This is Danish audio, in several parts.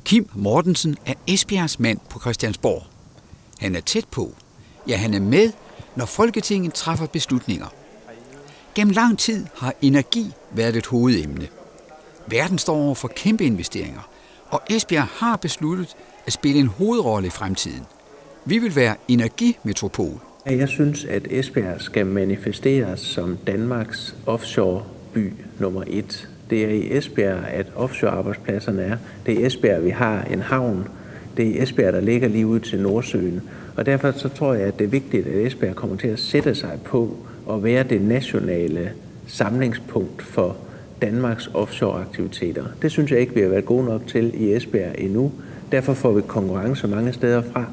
Kim Mortensen er Esbjergs mand på Christiansborg. Han er tæt på. Ja, han er med, når Folketinget træffer beslutninger. Gennem lang tid har energi været et hovedemne. Verden står over for kæmpe investeringer, og Esbjerg har besluttet at spille en hovedrolle i fremtiden. Vi vil være energimetropol. Jeg synes, at Esbjerg skal manifesteres som Danmarks offshore-by nummer 1. Det er i Esbjerg, at offshore-arbejdspladserne er. Det er i Esbjerg, vi har en havn. Det er i Esbjerg, der ligger lige ud til Nordsøen. Og derfor så tror jeg, at det er vigtigt, at Esbjerg kommer til at sætte sig på at være det nationale samlingspunkt for Danmarks offshore-aktiviteter. Det synes jeg ikke, vi har været gode nok til i Esbjerg endnu. Derfor får vi konkurrence mange steder fra.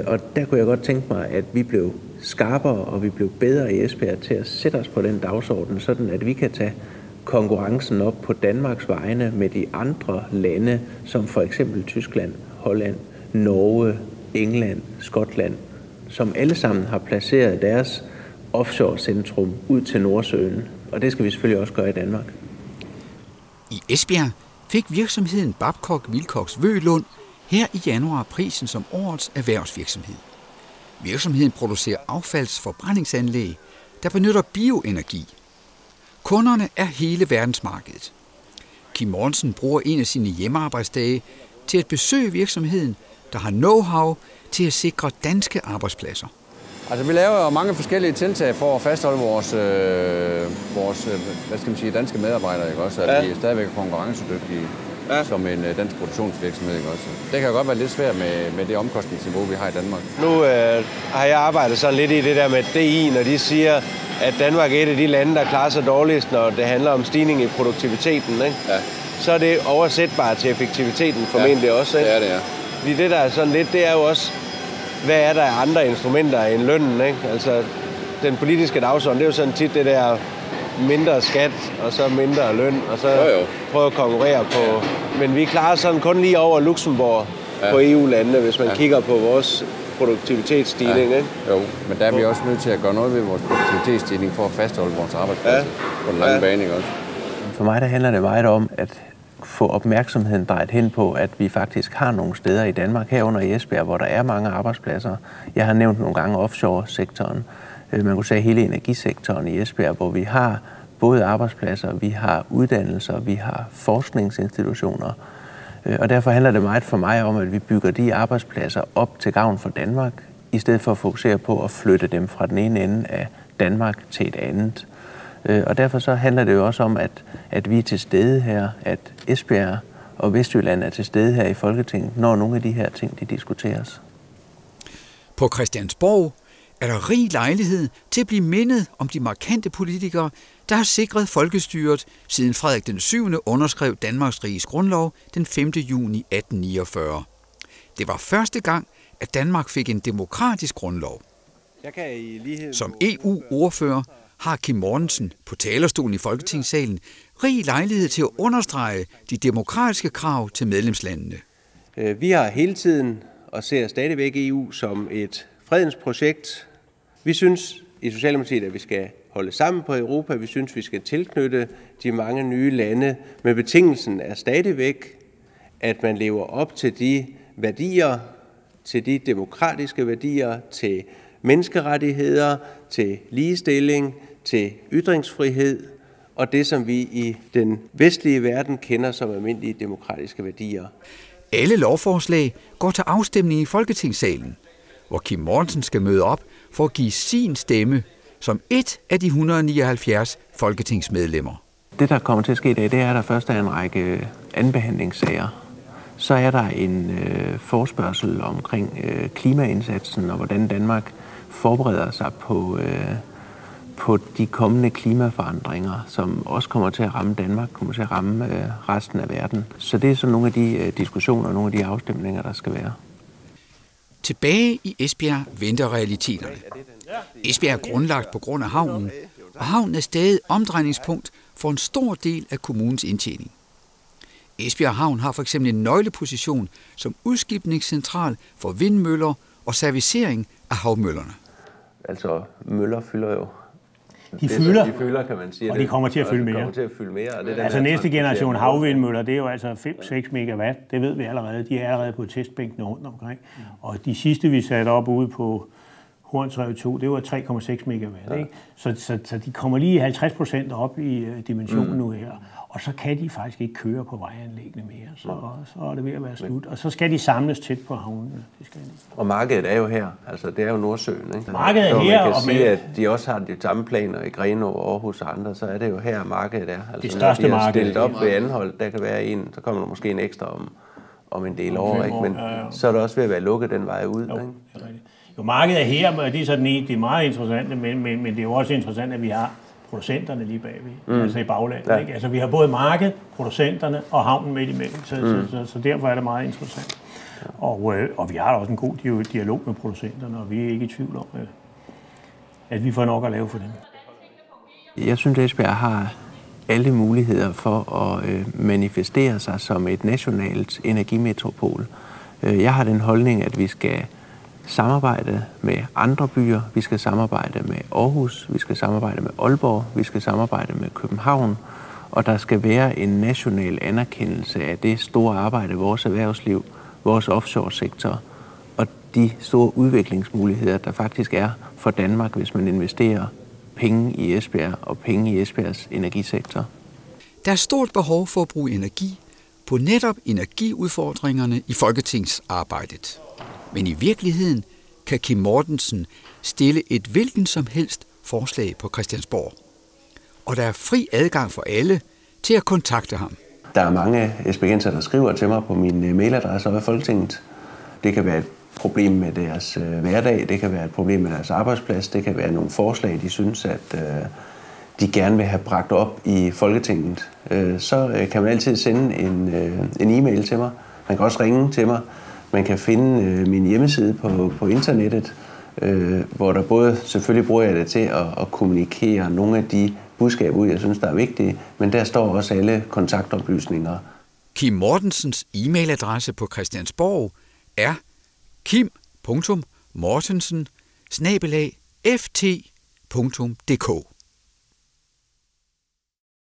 Og der kunne jeg godt tænke mig, at vi blev skarpere, og vi blev bedre i Esbjerg til at sætte os på den dagsorden, sådan at vi kan tage konkurrencen op på Danmarks vegne med de andre lande, som for eksempel Tyskland, Holland, Norge, England, Skotland, som alle sammen har placeret deres offshore-centrum ud til Nordsøen. Og det skal vi selvfølgelig også gøre i Danmark. I Esbjerg fik virksomheden Babcock Wilcox Vølund her i januar prisen som årets erhvervsvirksomhed. Virksomheden producerer affaldsforbrændingsanlæg, der benytter bioenergi. Kunderne er hele verdensmarkedet. Kim Mortensen bruger en af sine hjemmearbejdsdage til at besøge virksomheden, der har know-how til at sikre danske arbejdspladser. Altså, vi laver jo mange forskellige tiltag for at fastholde vores danske medarbejdere, ikke også? At vi stadigvæk er konkurrencedygtige som en dansk produktionsvirksomhed, ikke også? Det kan godt være lidt svært med det omkostningsniveau, vi har i Danmark. Nu har jeg arbejdet sådan lidt i det der med DI, når de siger, at Danmark er et af de lande, der klarer sig dårligst, når det handler om stigning i produktiviteten, ikke? Ja. Så er det oversætbart til effektiviteten formentlig også, ikke? Det er det, ja. Fordi det, der er sådan lidt, det er jo også, hvad er der af andre instrumenter end lønnen, ikke? Altså, den politiske dagsorden, det er jo sådan tit det der mindre skat, og så mindre løn, og så prøve at konkurrere på. Men vi klarer sådan kun lige over Luxembourg på EU-landene, hvis man kigger på vores produktivitetsstigning, ikke? Jo, men der er vi også nødt til at gøre noget ved vores produktivitetsstigning for at fastholde vores arbejdspladser på den lange bane, ikke også? For mig der handler det meget om at få opmærksomheden drejet hen på, at vi faktisk har nogle steder i Danmark, herunder i Esbjerg, hvor der er mange arbejdspladser. Jeg har nævnt nogle gange offshore-sektoren. Man kunne sige hele energisektoren i Esbjerg, hvor vi har både arbejdspladser, vi har uddannelser, vi har forskningsinstitutioner. Og derfor handler det meget for mig om, at vi bygger de arbejdspladser op til gavn for Danmark, i stedet for at fokusere på at flytte dem fra den ene ende af Danmark til et andet. Og derfor så handler det jo også om, at vi er til stede her, at Esbjerg og Vestjylland er til stede her i Folketinget, når nogle af de her ting de diskuteres. På Christiansborg er der rig lejlighed til at blive mindet om de markante politikere, der har sikret folkestyret, siden Frederik den 7. underskrev Danmarks Riges Grundlov den 5. juni 1849. Det var første gang, at Danmark fik en demokratisk grundlov. Som EU-ordfører har Kim Mortensen på talerstolen i Folketingssalen rig lejlighed til at understrege de demokratiske krav til medlemslandene. Vi har hele tiden og ser stadigvæk EU som et fredens projekt. Vi synes i Socialdemokratiet, at vi skal holde sammen på Europa. Vi synes, vi skal tilknytte de mange nye lande. Men betingelsen er stadigvæk, at man lever op til de værdier, til de demokratiske værdier, til menneskerettigheder, til ligestilling, til ytringsfrihed og det, som vi i den vestlige verden kender som almindelige demokratiske værdier. Alle lovforslag går til afstemning i Folketingssalen, hvor Kim Mortensen skal møde op for at give sin stemme som et af de 179 folketingsmedlemmer. Det, der kommer til at ske i dag, det er, at der først er en række andenbehandlingssager. Så er der en forespørgsel omkring klimaindsatsen og hvordan Danmark forbereder sig på de kommende klimaforandringer, som også kommer til at ramme Danmark, kommer til at ramme resten af verden. Så det er sådan nogle af de diskussioner og nogle af de afstemninger, der skal være. Tilbage i Esbjerg venter realiteterne. Esbjerg er grundlagt på grund af havnen, og havnen er stadig omdrejningspunkt for en stor del af kommunens indtjening. Esbjerg Havn har f.eks. en nøgleposition som udskibningscentral for vindmøller og servicering af havmøllerne. Altså, møller fylder jo De fylder, kan man sige. Og de kommer til at fylde mere. Kommer til at fylde mere. Og det altså næste generation havvindmøller, det er jo altså 5-6 megawatt. Det ved vi allerede. De er allerede på testbænkene rundt omkring. Og de sidste, vi satte op ude på Hornsrev 2, det var 3,6 megawatt. Ja. Ikke? Så de kommer lige 50% op i dimensionen nu her. Og så kan de faktisk ikke køre på vejanlæggene mere. Så er det ved at være slut. Og så skal de samles tæt på havnene. Det skal de. Og markedet er jo her. Altså, det er jo Nordsøen. Ikke? Markedet er her. Man kan sige, at de også har de samme planer i Grenaa, Aarhus og andre, så er det jo her, markedet er. Altså, det største marked. Stillet op ved Anholt, der kan være en, så kommer der måske en ekstra om en del år. Ikke? Men så er det også ved at være lukket den vej ud. Jo, ikke? det er rigtigt. Jo, markedet er her, og det er sådan det er meget interessant, men det er jo også interessant, at vi har producenterne lige bagved, altså i baglandet. Ja. Ikke? Altså vi har både markedet, producenterne og havnen midt imellem, så derfor er det meget interessant. Ja. Og vi har også en god dialog med producenterne, og vi er ikke i tvivl om, at vi får nok at lave for dem. Jeg synes, at Esbjerg har alle muligheder for at manifestere sig som et nationalt energimetropol. Jeg har den holdning, at vi skal samarbejde med andre byer, vi skal samarbejde med Aarhus, vi skal samarbejde med Aalborg, vi skal samarbejde med København, og der skal være en national anerkendelse af det store arbejde, vores erhvervsliv, vores offshore-sektor, og de store udviklingsmuligheder, der faktisk er for Danmark, hvis man investerer penge i Esbjerg og penge i Esbjergs energisektor. Der er stort behov for at bruge energi på netop energiudfordringerne i folketingsarbejdet. Men i virkeligheden kan Kim Mortensen stille et hvilken som helst forslag på Christiansborg. Og der er fri adgang for alle til at kontakte ham. Der er mange esbjergenser, der skriver til mig på min mailadresse over Folketinget. Det kan være et problem med deres hverdag, det kan være et problem med deres arbejdsplads, det kan være nogle forslag, de synes, at de gerne vil have bragt op i Folketinget. Så kan man altid sende en e-mail til mig. Man kan også ringe til mig. Man kan finde min hjemmeside på internettet, hvor der både selvfølgelig bruger jeg det til at kommunikere nogle af de budskaber ud, jeg synes, der er vigtige, men der står også alle kontaktoplysninger. Kim Mortensens e-mailadresse på Christiansborg er kim.mortensen@ft.dk